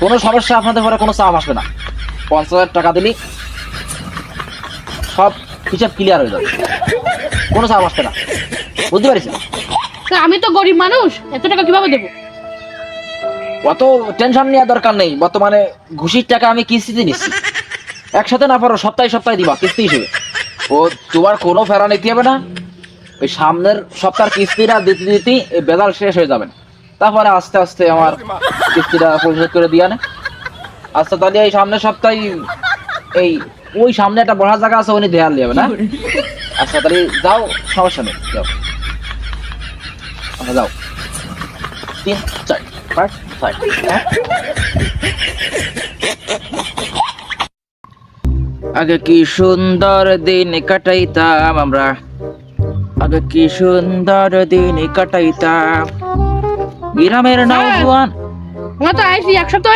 কোনো সমস্যা আপনাদের পরে কোনো চাপ আসবে না। 50,000 টাকা দিলি সব হিসাব ক্লিয়ার হয়ে যাবে, কোনো চাপ আসবে না, বুঝতে পারিস? তা আমি তো গরিব মানুষ, এত টাকা কিভাবে দেবো? অত টেনশন নেওয়ার দরকার নেই। বর্তমানে ঘুষির টাকা আমি কিস্তিতে নিচ্ছি, একসাথে না পারো সপ্তাহে সপ্তাহে দিবা কিস্তি হিসেবে। ও তোমার কোনো ফেরা নিতে হবে না। ওই সামনের সপ্তাহের কিস্তিটা দিতে দিতে এই বেজাল শেষ হয়ে যাবে, তারপরে আস্তে আস্তে আমার কিস্তিটা পরিশোধ করে দিয়া না। আচ্ছা তাহলে এই সামনের সপ্তাহে এই ওই সামনে একটা বড় জায়গা আছে, উনি ধ্যান দেবে না। আচ্ছা তাহলে যাও, সমস্যা নেই, যাও। আচ্ছা যাও, 3 4 5 6। আগে কি সুন্দর দিন কাটাইতাম আমরা, আগে কি সুন্দর দিন কাটাইতাম গ্রামের নওজোয়ান। আমরা তো আইসি এক সপ্তাহ